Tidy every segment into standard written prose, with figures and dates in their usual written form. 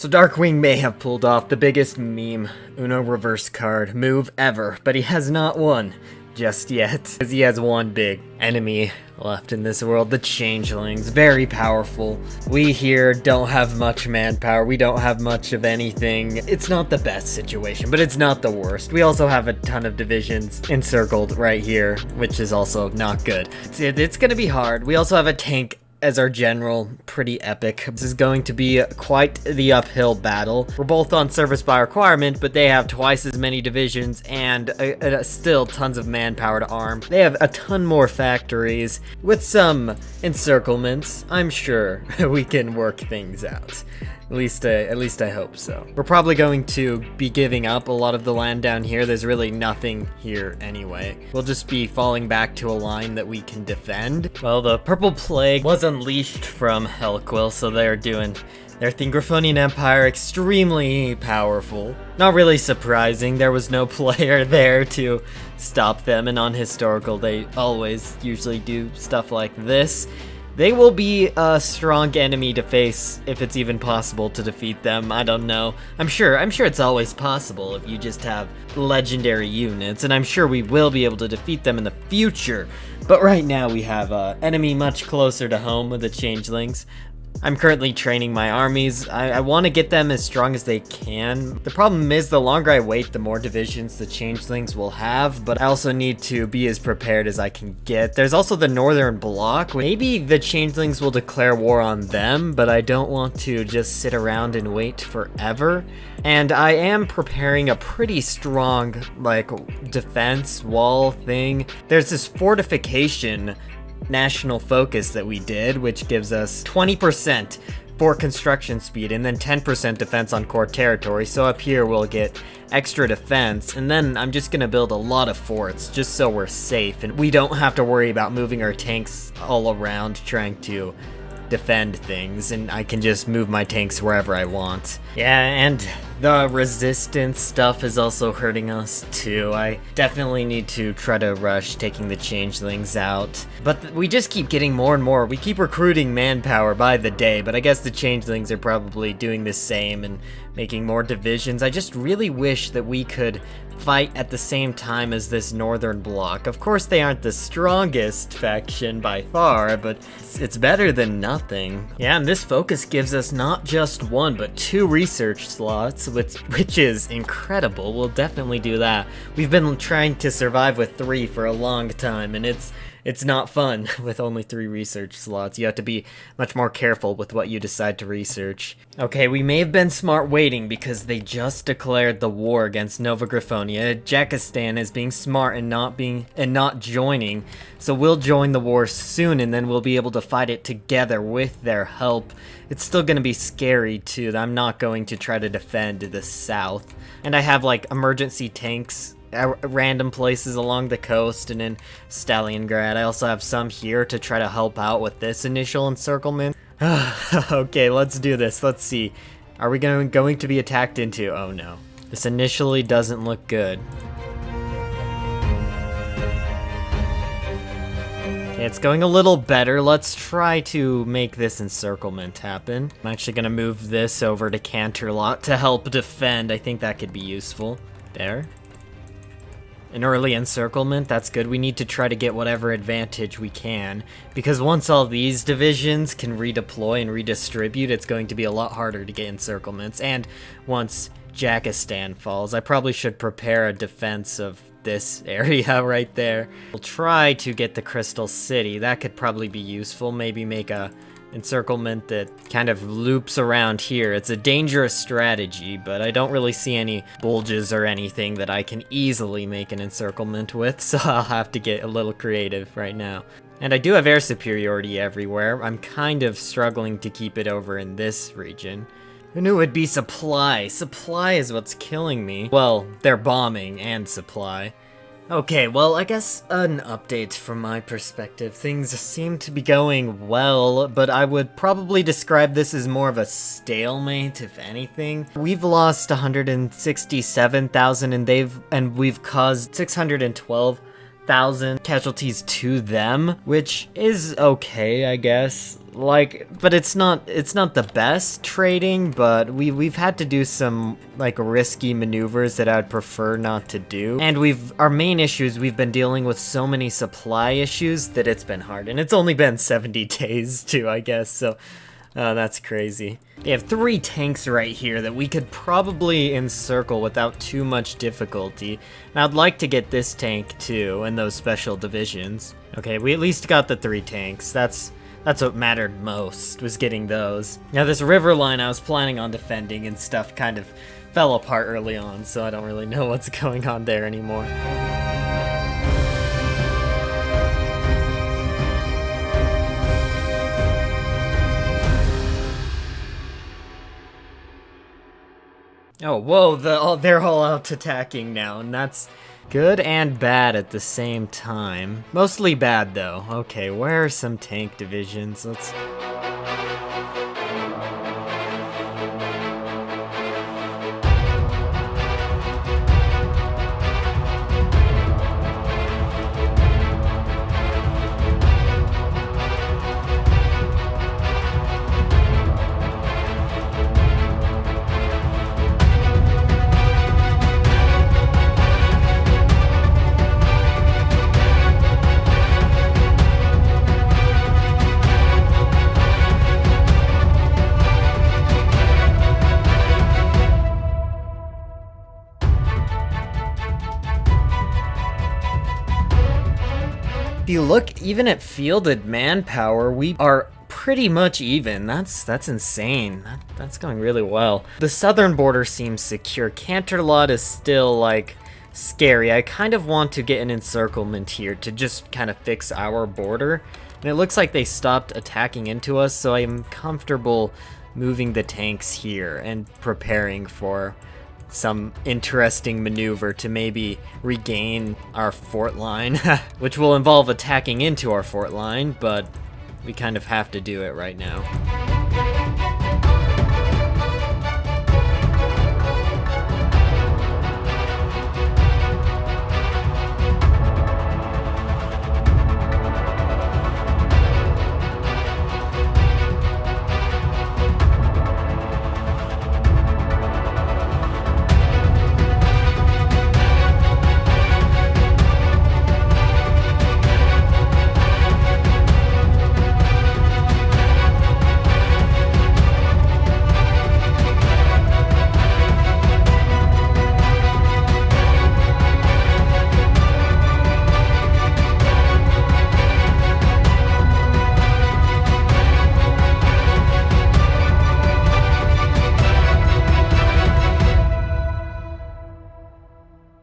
So Darkwing may have pulled off the biggest meme Uno reverse card move ever, but he has not won just yet, because he has one big enemy left in this world, the Changelings. Very powerful. We here don't have much manpower, we don't have much of anything. It's not the best situation, but it's not the worst. We also have a ton of divisions encircled right here, which is also not good. It's gonna be hard. We also have a tank as our general, pretty epic. This is going to be quite the uphill battle. We're both on service by requirement, but they have twice as many divisions and still tons of manpower to arm. They have a ton more factories. With some encirclements, I'm sure we can work things out. At least I hope so. We're probably going to be giving up a lot of the land down here. There's really nothing here anyway. We'll just be falling back to a line that we can defend. Well, the Purple Plague was unleashed from Hellquill, so they're doing their thing. Griffonian Empire, extremely powerful. Not really surprising, there was no player there to stop them, and on Historical, they always usually do stuff like this. They will be a strong enemy to face if it's even possible to defeat them. I don't know. I'm sure it's always possible if you just have legendary units, and I'm sure we will be able to defeat them in the future. But right now we have an enemy much closer to home with the Changelings. I'm currently training my armies. I want to get them as strong as they can. The problem is the longer I wait, the more divisions the Changelings will have, but I also need to be as prepared as I can get. There's also the Northern Bloc. Maybe the Changelings will declare war on them, but I don't want to just sit around and wait forever. And I am preparing a pretty strong, defense wall thing. There's this fortification national focus that we did, which gives us 20% for construction speed and then 10% defense on core territory. So up here we'll get extra defense, and then I'm just gonna build a lot of forts just so we're safe and we don't have to worry about moving our tanks all around trying to defend things, and I can just move my tanks wherever I want. Yeah, and the resistance stuff is also hurting us too. I definitely need to try to rush taking the Changelings out, but we just keep getting more and more. We keep recruiting manpower by the day, but I guess the Changelings are probably doing the same and making more divisions. I just really wish that we could fight at the same time as this Northern Bloc. Of course they aren't the strongest faction by far, but it's better than nothing. Yeah, and this focus gives us not just one, but 2 research slots, which is incredible. We'll definitely do that. We've been trying to survive with 3 for a long time, and it's not fun with only 3 research slots. You have to be much more careful with what you decide to research. Okay, we may have been smart waiting because they just declared the war against Nova Griffonia. Jakistan is being smart and not joining, so we'll join the war soon, and then we'll be able to fight it together with their help. It's still gonna be scary too. I'm not going to try to defend the south, and I have emergency tanks at random places along the coast and in Stalliongrad. I also have some here to try to help out with this initial encirclement. Okay, let's do this. Let's see. Are we going to be attacked into? Oh no. This initially doesn't look good. Okay, it's going a little better. Let's try to make this encirclement happen. I'm actually going to move this over to Canterlot to help defend. I think that could be useful. There. An early encirclement, that's good. We need to try to get whatever advantage we can, because once all these divisions can redeploy and redistribute, it's going to be a lot harder to get encirclements. And once Jakistan falls, I probably should prepare a defense of this area right there. We'll try to get the Crystal City. That could probably be useful. Maybe make a encirclement that kind of loops around here. It's a dangerous strategy, but I don't really see any bulges or anything that I can easily make an encirclement with, so I'll have to get a little creative right now. And I do have air superiority everywhere. I'm kind of struggling to keep it over in this region. Who knew it'd be supply? Supply is what's killing me. Well, they're bombing and supply. Okay, well, I guess an update from my perspective. Things seem to be going well, but I would probably describe this as more of a stalemate, if anything. We've lost 167,000 and we've caused 612,000 casualties to them, which is okay, I guess. Like, but it's not the best trading, but we've had to do some like risky maneuvers that I'd prefer not to do. And our main issue is we've been dealing with so many supply issues that it's been hard. And it's only been 70 days too, I guess, so that's crazy. They have 3 tanks right here that we could probably encircle without too much difficulty. And I'd like to get this tank too, and those special divisions. Okay, we at least got the 3 tanks. That's what mattered most, was getting those. Now this river line I was planning on defending and stuff kind of fell apart early on, so I don't really know what's going on there anymore. Oh, whoa, they're all out attacking now, and that's good and bad at the same time. Mostly bad, though. Okay, where are some tank divisions? Let's... If you look even at fielded manpower, we are pretty much even. That's insane. That's going really well. The southern border seems secure. Canterlot is still like scary. I kind of want to get an encirclement here to just kind of fix our border. And it looks like they stopped attacking into us, so I'm comfortable moving the tanks here and preparing for some interesting maneuver to maybe regain our fort line, which will involve attacking into our fort line, but we kind of have to do it right now.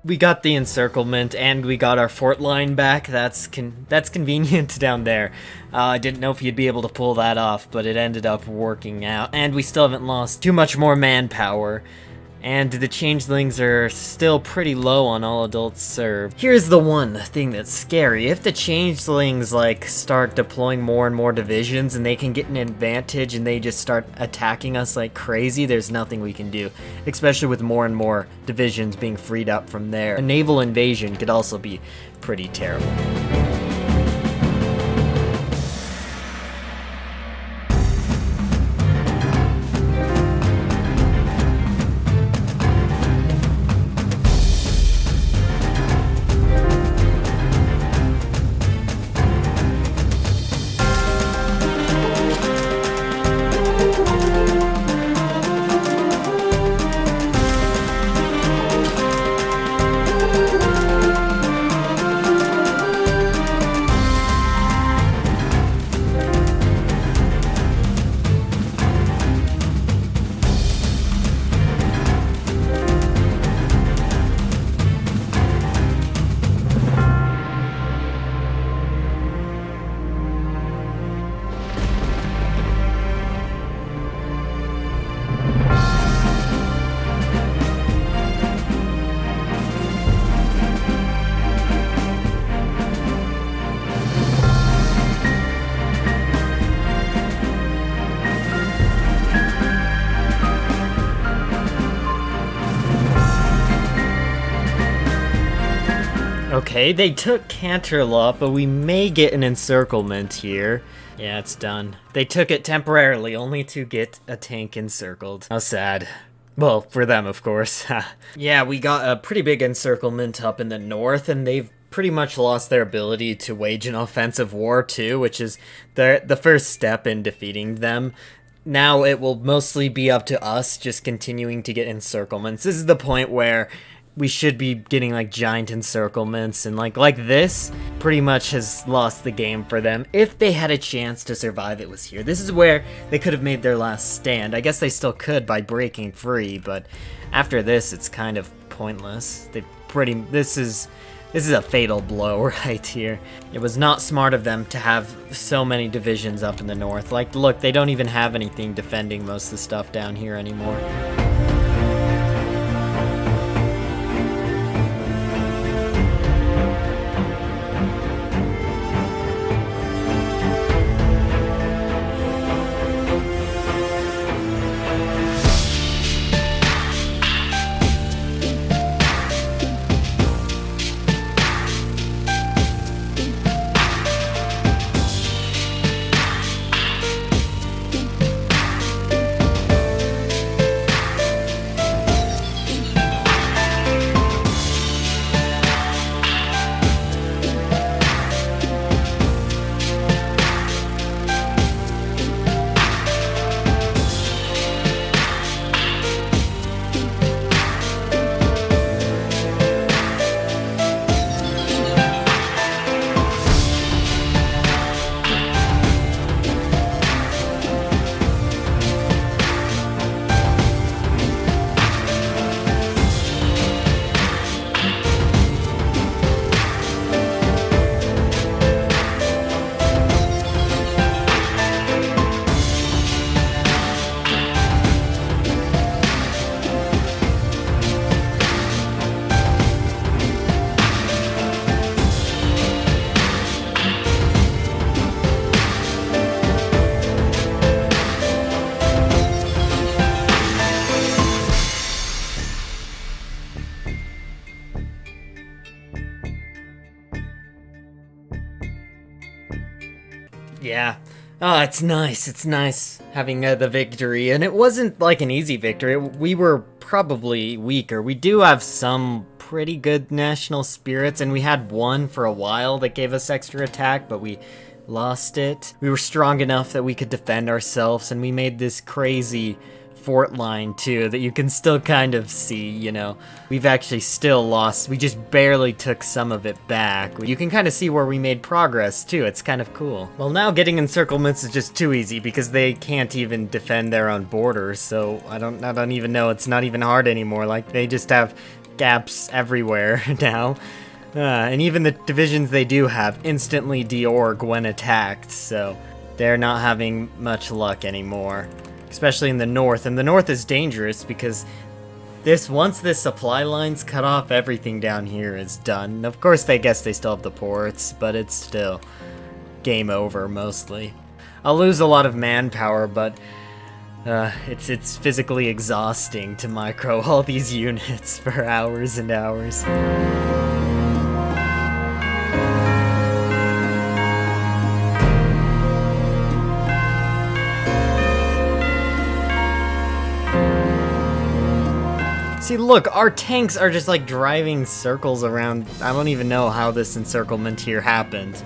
We got the encirclement, and we got our fort line back. That's convenient down there. I didn't know if you'd be able to pull that off, but it ended up working out. And we still haven't lost too much more manpower. And the changelings are still pretty low on all adults served. Here's the one thing that's scary. If the changelings like start deploying more and more divisions and they can get an advantage and they just start attacking us like crazy, there's nothing we can do. Especially with more and more divisions being freed up from there. A naval invasion could also be pretty terrible. Okay, they took Canterlot, but we may get an encirclement here. Yeah, it's done. They took it temporarily, only to get a tank encircled. How sad. Well, for them, of course. Yeah, we got a pretty big encirclement up in the north, and they've pretty much lost their ability to wage an offensive war, too, which is the first step in defeating them. Now it will mostly be up to us just continuing to get encirclements. This is the point where we should be getting like giant encirclements, and like this pretty much has lost the game for them. If they had a chance to survive, it was here. This is where they could have made their last stand. I guess they still could by breaking free, but after this it's kind of pointless. This is a fatal blow right here. It was not smart of them to have so many divisions up in the north. Like, look, they don't even have anything defending most of the stuff down here anymore. Yeah. Oh, it's nice. It's nice having the victory. And it wasn't like an easy victory. We were probably weaker. We do have some pretty good national spirits, and we had one for a while that gave us extra attack, but we lost it. We were strong enough that we could defend ourselves, and we made this crazy fort line too that you can still kind of see, you know. We've actually still lost. We just barely took some of it back. You can kind of see where we made progress too. It's kind of cool. Well, now getting encirclements is just too easy because they can't even defend their own borders, so I don't even know. It's not even hard anymore. Like, they just have gaps everywhere now. And even the divisions they do have instantly deorg when attacked, so they're not having much luck anymore. Especially in the north, and the north is dangerous because once this supply line's cut off, everything down here is done. Of course, they guess they still have the ports, but it's still game over mostly. I'll lose a lot of manpower, but it's physically exhausting to micro all these units for hours and hours. See, look, our tanks are just like driving circles around. I don't even know how this encirclement here happened.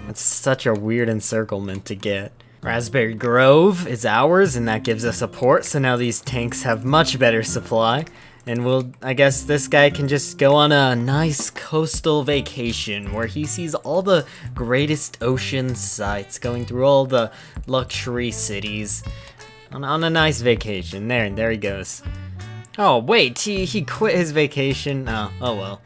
It's such a weird encirclement to get. Raspberry Grove is ours, and that gives us a port, so now these tanks have much better supply. And I guess this guy can just go on a nice coastal vacation where he sees all the greatest ocean sights, going through all the luxury cities. On a nice vacation. There he goes. Oh, wait, he quit his vacation? Oh well.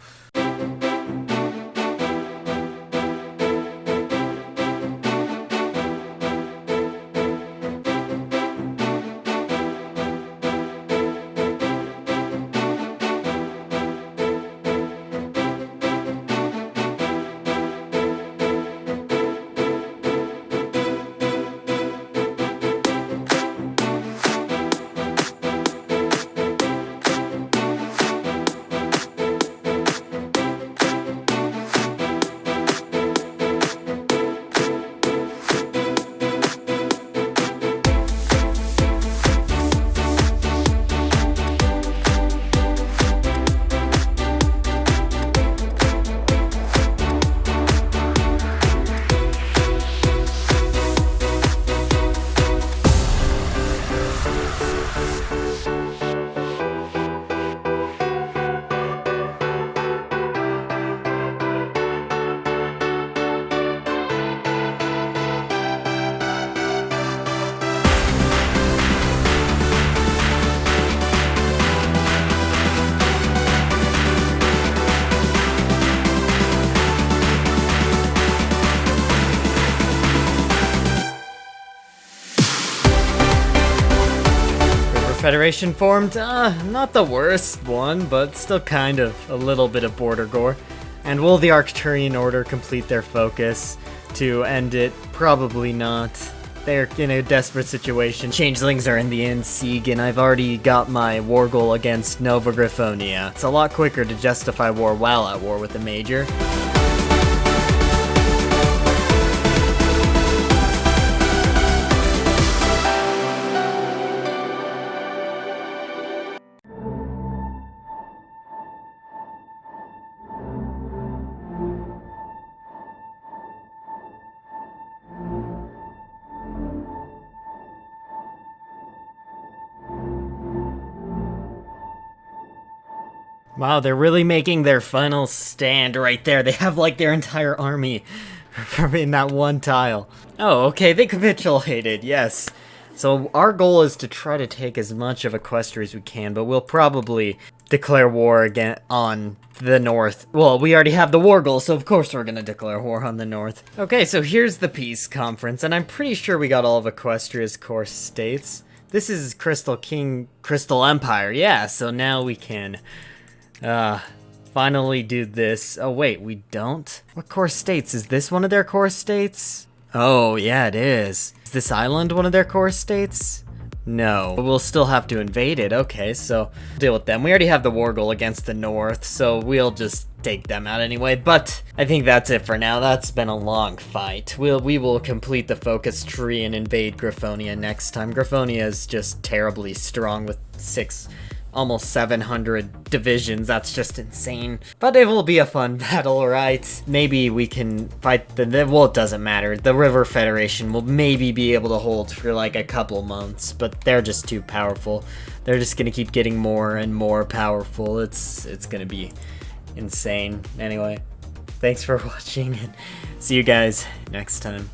Federation formed? Not the worst one, but still kind of a little bit of border gore. And will the Arcturian Order complete their focus to end it? Probably not. They're in a desperate situation. Changelings are in the Insieg, and I've already got my war goal against Nova Griffonia. It's a lot quicker to justify war while at war with the Major. Wow, they're really making their final stand right there. They have like their entire army in that one tile. Oh, okay, they capitulated, yes. So our goal is to try to take as much of Equestria as we can, but we'll probably declare war again on the north. Well, we already have the war goal, so of course we're gonna declare war on the north. Okay, so here's the peace conference, and I'm pretty sure we got all of Equestria's core states. This is Crystal Empire, yeah, so now we can finally do this. Oh wait, we don't? What core states? Is this one of their core states? Oh yeah, it is. Is this island one of their core states? No, but we'll still have to invade it. Okay, so deal with them. We already have the war goal against the north, so we'll just take them out anyway. But I think that's it for now. That's been a long fight. We will complete the focus tree and invade Griffonia next time. Griffonia is just terribly strong with almost 700 divisions. That's just insane. But it will be a fun battle, right? Maybe we can fight well, it doesn't matter. The River Federation will maybe be able to hold for like a couple months, but they're just too powerful. They're just gonna keep getting more and more powerful. It's gonna be insane. Anyway, thanks for watching, and see you guys next time.